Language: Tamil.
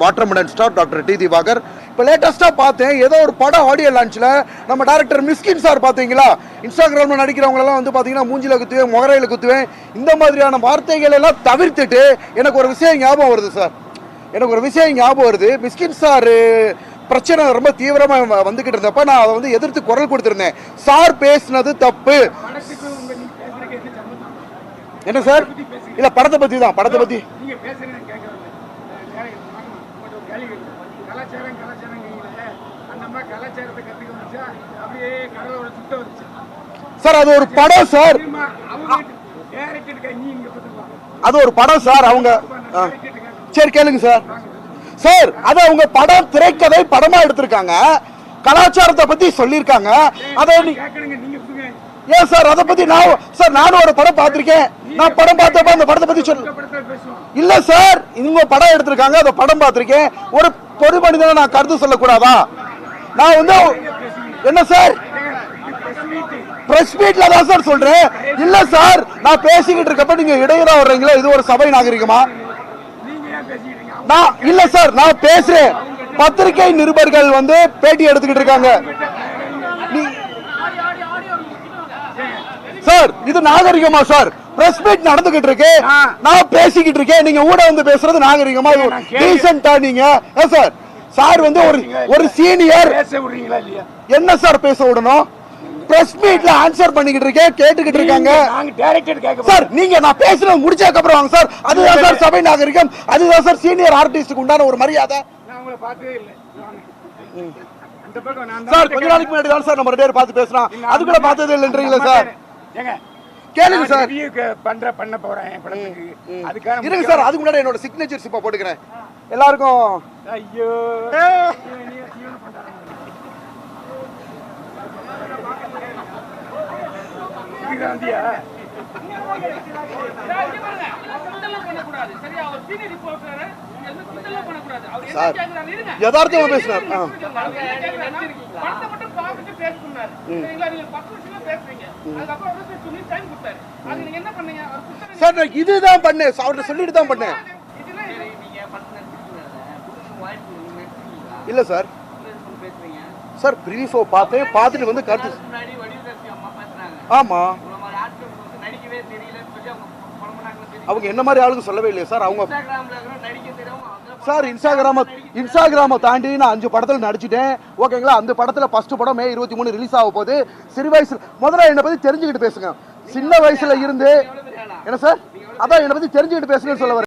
Watermelon star doctor D Divakar. இப்போ லேட்டஸ்ட்டாக பார்த்தேன், ஏதோ ஒரு படம் ஆடியோ லான்ச்சில் நம்ம டேரக்டர் மிஸ்கின் சார் பார்த்தீங்களா, இன்ஸ்டாகிராமில் நடிக்கிறவங்களெல்லாம் வந்து பார்த்தீங்கன்னா மூஞ்சில குத்துவேன், முகரையில் குத்துவேன், இந்த மாதிரியான வார்த்தைகள் எல்லாம் தவிர்த்துட்டு எனக்கு ஒரு விஷயம் ஞாபகம் வருது சார். எனக்கு ஒரு விஷயம் ஞாபகம் வருது. மிஸ்கின் சார் பிரச்சனை ரொம்ப தீவிரமாக வந்துக்கிட்டு இருந்தப்ப நான் அதை வந்து எதிர்த்து குரல் கொடுத்துருந்தேன். சார் பேசினது தப்பு. என்ன சார்? இல்லை, படத்தை பற்றி தான். படத்தை பற்றி சார், அது ஒரு படம் சார். அது ஒரு படம் சார். அவங்க சரி கேளுங்க சார். சார், அது அவங்க படம் திரைக்கதை படமா எடுத்திருக்காங்க, கலாச்சாரத்தை பத்தி சொல்லியிருக்காங்க. அதை ஏன் சார் அதை பத்தி நானும் ஒரு படம் பார்த்திருக்கேன். நான் படம் பார்த்தப்ப அந்த படத்தை பத்தி இல்ல சார், இவங்க படம் எடுத்திருக்காங்க, அந்த படம் பார்த்திருக்கேன். ஒரு பொது மனிதனை நான் கருத்து சொல்லக்கூடாதா? நான் வந்து என்ன சார் பிரஸ் மீட்ல தான் சார் சொல்றேன். இல்ல சார், நான் பேசிக்கிட்டு இருக்கப்ப நீங்க இடையூறா வர்றீங்களா? இது ஒரு சபை நாகரிகமா? நான் இல்ல சார், நான் பேசுறேன். பத்திரிகை நிருபர்கள் வந்து பேட்டி எடுத்துக்கிட்டு இருக்காங்க சார். இது நாகரிகமா சார்? பிரஸ் மீட் நடந்துகிட்டு இருக்கு, நான் பேசிக்கிட்டு இருக்கேன், நீங்க ஊட வந்து பேசுறது நாகரிகமா? டீசென்ட்டா நீங்க? சார், சார் வந்து ஒரு சீனியர் என்ன சார் பேச விடணும்? பிரஸ் மீட்ல ஆன்சர் பண்ணிக்கிட்டு இருக்கேன், கேட்டுக்கிட்டு இருக்காங்க சார். நீங்க நான் பேசுறது முடிச்சதுக்கு அப்புறம் வாங்க சார். அதுதான் சார் சபை நாகரிகம், அதுதான் சார் சீனியர் ஆர்டிஸ்டுக்கு உண்டான ஒரு மரியாதை சார். கொஞ்ச நாளைக்கு முன்னாடி தான் சார் நம்ம 2 பேர் பார்த்து பேசுறோம், அதுக்குள்ள பார்த்ததே இல்லைன்றீங்களா சார்? கேளுங்க சார். பண்ண போறேன் படத்துக்கு, அதுக்காக இருங்க சார். அதுக்கு முன்னாடி என்னோட சிக்னேச்சர்ஸ் இப்ப போட்டுக்கிறேன் எல்லாருக்கும். ஐயோ, சார் யதார்த்தமா பேசுறாரு. சார் நான் இதுதான் பண்ணேன், அவர்கிட்ட சொல்லிட்டு தான் பண்ணேன். இல்ல சார், சார் ப்ரீ ஷோ பார்த்தேன், பார்த்துட்டு வந்து கருத்து. ஆமா, அவங்க என்ன மாதிரி ஆளுங்க சொல்லவே இல்லையா சார்? அவங்க சார் இன்ஸ்டாகிராம தாண்டி நான் 5 படத்தில் நடிச்சிட்டேன், ஓகேங்களா? அந்த படத்தில் ஃபர்ஸ்ட் படம் மே 23 ரிலீஸ் ஆக போகுது. சிறு வயசுல முதல்ல என்னை பத்தி தெரிஞ்சுக்கிட்டு பேசுங்க. சின்ன வயசுல இருந்து என்ன சார், அதான் என்னை பத்தி தெரிஞ்சுக்கிட்டு பேசுங்கன்னு சொல்ல வரேன்.